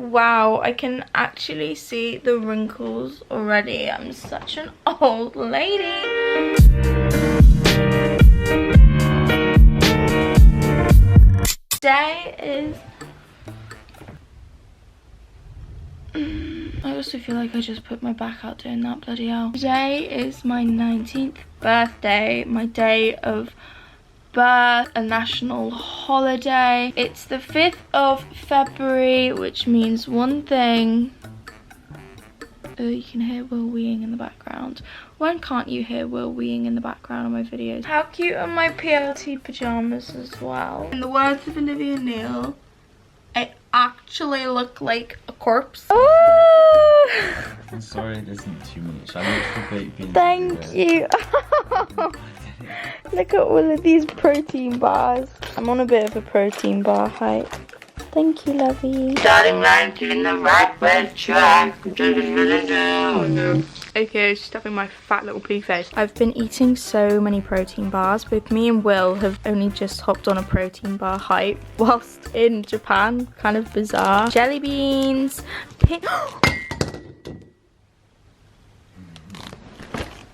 Wow, I can actually see the wrinkles already. I'm such an old lady. Today is... I also feel like I just put my back out doing that, bloody hell. Today is my 19th birthday, my day of birth, a national holiday. It's the 5th of February, which means one thing. Oh, you can hear Will weeing in the background. When can't you hear Will weeing in the background on my videos? How cute are my PLT pajamas as well? In the words of Olivia Neal, I actually look like a corpse. Oh! I'm sorry it isn't too much. I look for baked beans. Thank you. Look at all of these protein bars. I'm on a bit of a protein bar height. Thank you, lovey. Starting life in the right red track. Okay, stuffing my fat little pea face. I've been eating so many protein bars. Both me and Will have only just hopped on a protein bar hype whilst in Japan. Kind of bizarre. Jelly beans. Pink.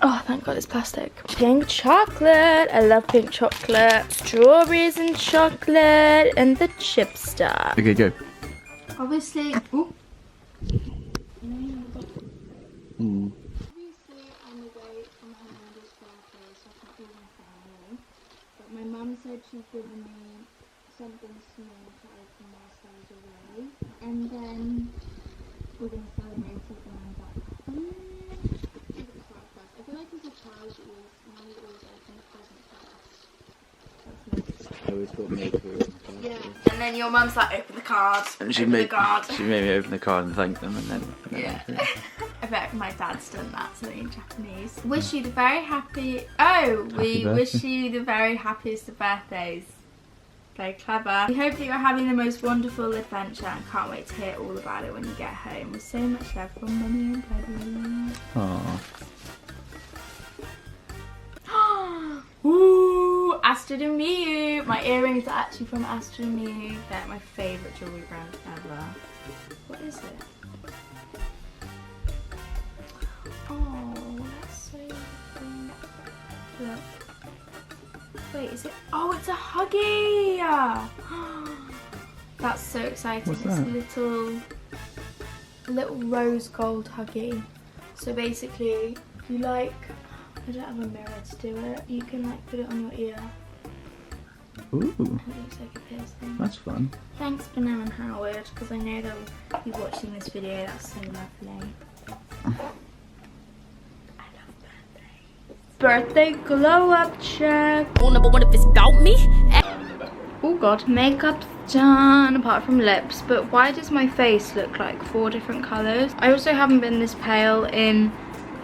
Oh, thank God it's plastic. Pink chocolate. I love pink chocolate. Strawberries and chocolate and the chip stuff. Okay, go. Obviously, ooh. Obviously, I'm away from her mother's birthday, so I can't do anything more. But my mum said she's given me something small to open whilst I was away. And then we're going to celebrate it when I'm back home. I feel like as a child, Mommy always opens presents first. I always got made to open the card. Yeah. And then your mum's like, open the card. And she open made the card. She made me open the card and thank them, and then yeah. I bet my dad's done that, something in Japanese. Wish you the very happy. Oh, we wish you the very happiest of birthdays. Very clever. We hope that you're having the most wonderful adventure and can't wait to hear all about it when you get home. With so much love from Mummy and Daddy. Aww. Ooh, Astrid and Miu. My earrings are actually from Astrid and Miu. They're my favourite jewellery brand ever. What is it? Oh, that's so cute. Look. Wait, is it? Oh, it's a Huggy! That's so exciting. What's it's that? a little rose gold Huggy. So basically, if you like, I don't have a mirror to do it. You can like put it on your ear. Ooh. It looks like a piercing. That's fun. Thanks, Banana and Howard, because I know they'll be watching this video. That's so lovely. I love birthdays. Birthday glow up check. Rule number one, if it's about me. Oh God, makeup's done apart from lips, but why does my face look like 4 different colours? I also haven't been this pale in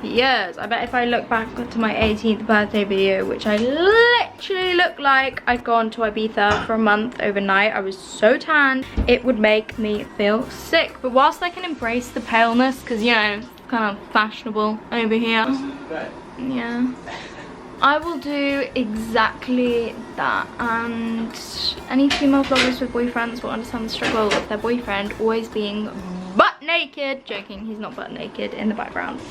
years. I bet if I look back to my 18th birthday video, which I literally look like I'd gone to Ibiza for a month overnight, I was so tan, it would make me feel sick. But whilst I can embrace the paleness, because you know, it's kind of fashionable over here, yeah, I will do exactly that. And any female vloggers with boyfriends will understand the struggle of their boyfriend always being butt naked. Joking, he's not butt naked in the background.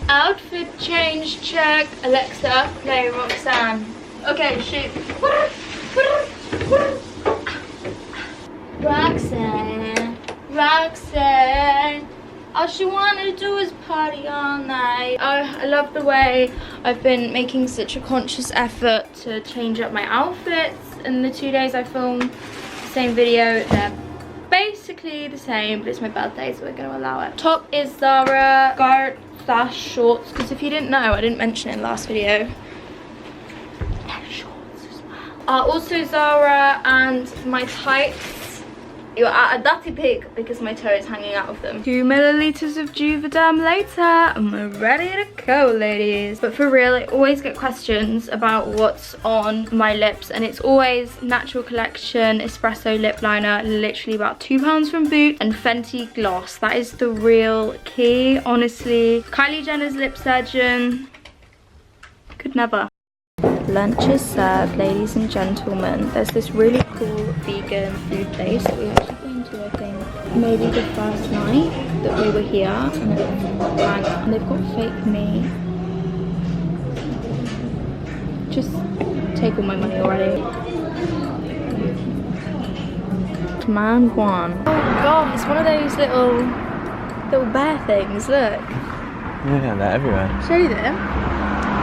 Outfit change check. Alexa, play Roxanne. Okay, shoot. Roxanne, Roxanne. All she wanted to do is party all night. I love the way I've been making such a conscious effort to change up my outfits. In the 2 days I filmed the same video, they're basically the same, but it's my birthday, so we're going to allow it. Top is Zara, skirt / shorts, because if you didn't know, I didn't mention it in the last video. And shorts as well. Also Zara, and my tights. You're at a dirty pig because my toe is hanging out of them. 2 milliliters of Juvederm later. I'm ready to go, ladies. But for real, I always get questions about what's on my lips, and it's always Natural Collection Espresso lip liner, literally about £2 from Boots, and Fenty gloss. That is the real key, honestly. Kylie Jenner's Lip Surgeon. Could never. Lunch is served, ladies and gentlemen. There's this really cool vegan food place that we actually going to, I think, maybe the first night that we were here, and they've got fake meat. Just take all my money already. Command 1. Oh god, it's one of those little bear things, look. Yeah, they're everywhere. Show them.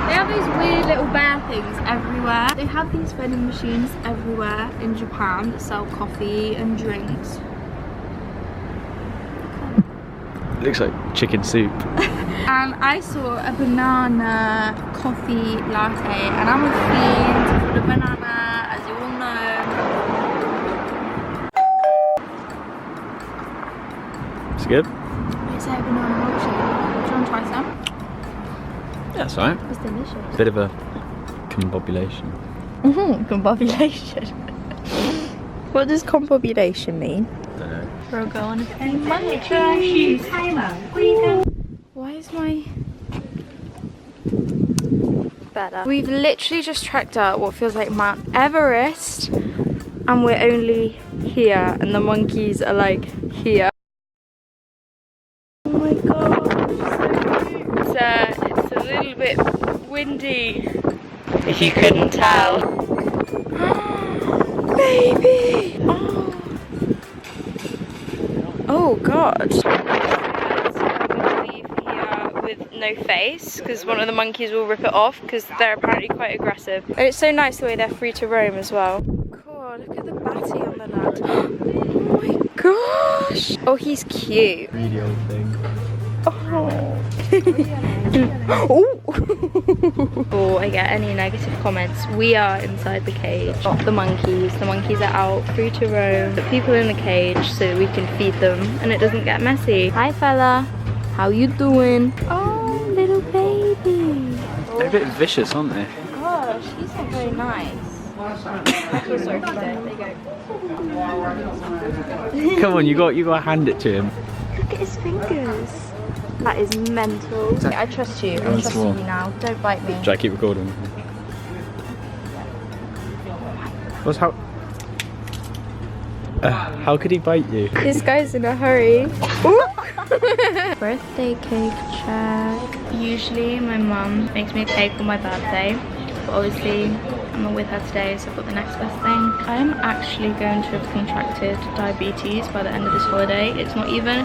They have these weird little bear things everywhere. They have these vending machines everywhere in Japan that sell coffee and drinks. It looks like chicken soup. And I saw a banana coffee latte, and I'm a fiend for the banana, as you all know. It's good? It's a banana milkshake. Do you want to try some? Yeah, that's alright. It's delicious. Bit of a combobulation. Combobulation. What does combobulation mean? Don't know. We'll go on a few Why is my better? We've literally just trekked up what feels like Mount Everest, and we're only here, and the monkeys are like here. Oh my god, it's a little bit windy, if you couldn't tell. Baby! Oh god. I'm gonna leave here with no face because one of the monkeys will rip it off because they're apparently quite aggressive. And it's so nice the way they're free to roam as well. God, look at the batty on the lad. Oh my gosh! Oh, he's cute. Really old thing. Oh. Oh. Before I get any negative comments, we are inside the cage, not the monkeys. The monkeys are out free to roam. Put people in the cage so that we can feed them and it doesn't get messy. Hi fella, how you doing? Oh, little baby. They're a bit vicious, aren't they? Gosh, he's not very nice. I feel sorry for him. There you go. Come on, you got to hand it to him. Look at his fingers. That is mental. I trust you. I'm trusting you now. Don't bite me. Should I keep recording? How could he bite you? This guy's in a hurry. Birthday cake check. Usually my mum makes me a cake for my birthday, but obviously I'm not with her today, so I've got the next best thing. I'm actually going to have contracted diabetes by the end of this holiday. It's not even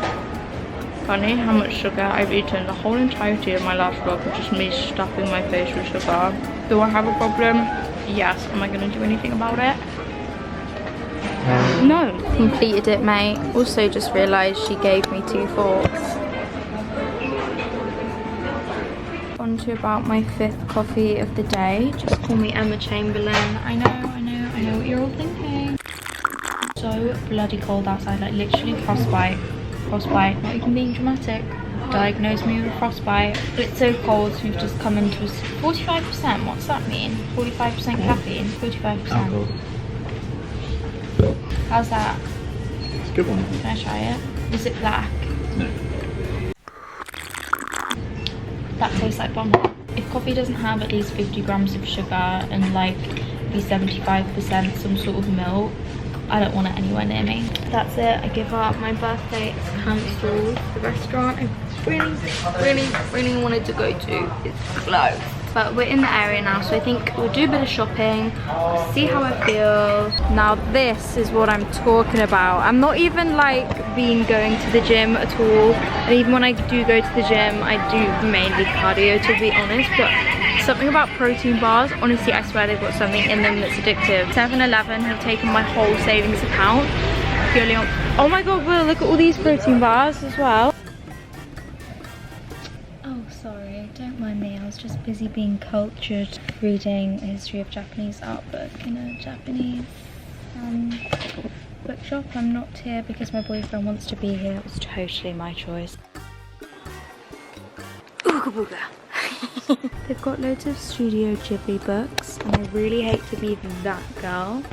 funny how much sugar I've eaten the whole entirety of my last vlog with just me stuffing my face with sugar. Do I have a problem? Yes. Am I going to do anything about it? No. Completed it, mate. Also just realised she gave me 2 forks. On to about my 5th coffee of the day. Just call me Emma Chamberlain. I know what you're all thinking. So bloody cold outside, like literally frostbite. Frostbite, not even being dramatic. Diagnosed me with frostbite. It's so cold, so we've just come into 45%. What's that mean? 45% caffeine, 45%. Alcohol. How's that? It's a good one. Can I try it? Is it black? No. That tastes like bombshell. If coffee doesn't have at least 50 grams of sugar and like be 75% some sort of milk, I don't want it anywhere near me. That's it, I give up. My birthday is cancelled. The restaurant I really wanted to go to is closed. But we're in the area now, so I think we'll do a bit of shopping, see how I feel. Now this is what I'm talking about. I'm not even like going to the gym at all. And even when I do go to the gym, I do mainly cardio, to be honest. But something about protein bars, honestly, I swear they've got something in them that's addictive. 7-Eleven have taken my whole savings account purely on... Oh my god, Will, look at all these protein bars as well. Oh, sorry, don't mind me. I was just busy being cultured, reading a history of Japanese art book in a Japanese bookshop. I'm not here because my boyfriend wants to be here. It was totally my choice. Ooga booga. They've got loads of Studio Ghibli books, and I really hate to be that girl,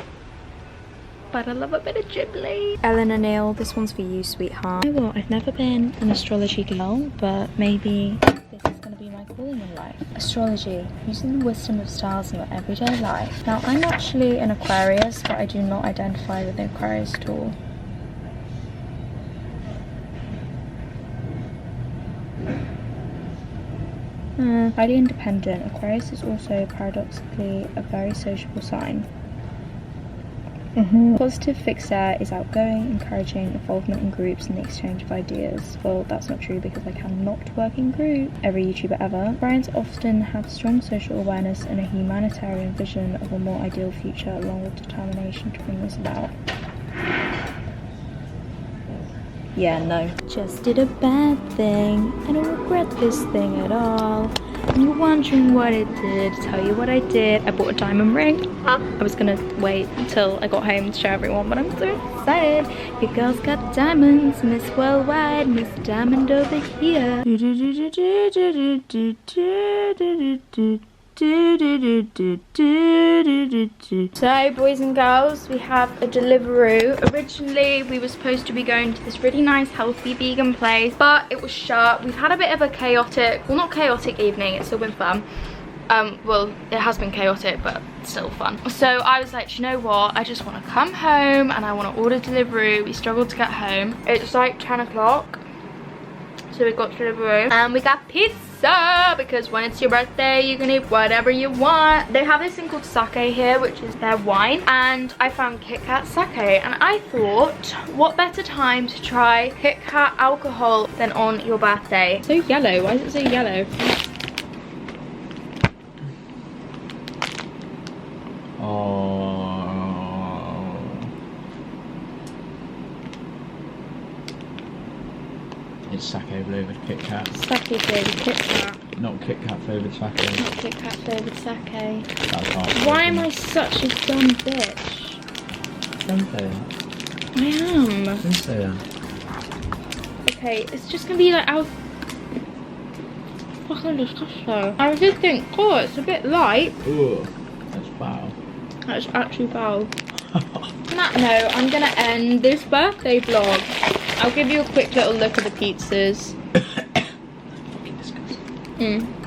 but I love a bit of Ghibli. Ellen and Neil, this one's for you, sweetheart. You know what? I've never been an astrology girl, but maybe this is going to be my calling in life. Astrology, using the wisdom of stars in your everyday life. Now, I'm actually an Aquarius, but I do not identify with the Aquarius at all. Highly independent. Aquarius is also paradoxically a very sociable sign. Positive fixer is outgoing, encouraging involvement in groups and the exchange of ideas. Well, that's not true because I cannot work in group. Every YouTuber ever. Aquarians often have strong social awareness and a humanitarian vision of a more ideal future, along with determination to bring this about. Yeah, no. Just did a bad thing. I don't regret this thing at all. And you're wondering what I did. Tell you what I did. I bought a diamond ring. I was gonna wait until I got home to show everyone, but I'm so excited. Your girl's got diamonds. Miss Worldwide, Miss Diamond over here. So, boys and girls, we have a Deliveroo. Originally, we were supposed to be going to this really nice, healthy vegan place, but it was shut. We've had a bit of a chaotic, well, not chaotic evening, it's still been fun. Well, it has been chaotic, but still fun. So I was like, you know what? I just want to come home and I want to order Deliveroo. We struggled to get home. It's like 10 o'clock. So we got Deliveroo and we got pizza because when it's your birthday you can eat whatever you want. They have this thing called sake here, which is their wine, and I found Kit Kat sake, and I thought what better time to try Kit Kat alcohol than on your birthday. So yellow, why is it so yellow? It's sake flavoured Kit Kat. Sake flavoured Kit Kat. Not Kit Kat flavoured sake. Not Kit Kat flavoured sake. That's hard. Why am I such a dumb bitch? Don't say that. I am. Don't say that. Okay, it's just gonna be like fucking disgusting. I did think, oh, it's a bit light. Ooh, that's foul. That's actually foul. On that note, I'm gonna end this birthday vlog. I'll give you a quick little look at the pizzas.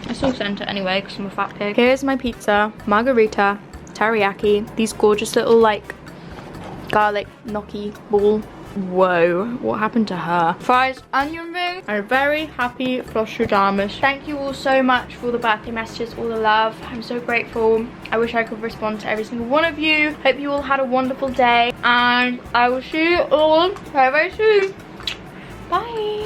I still sent it anyway because I'm a fat pig. Here's my pizza, margarita, teriyaki, these gorgeous little like garlic gnocchi ball. Whoa, what happened to her? Fries, onion ring, and a very happy Flossie. Thank you all so much for all the birthday messages, all the love. I'm so grateful. I wish I could respond to every single one of you. Hope you all had a wonderful day, and I will see you all very, very soon. Bye.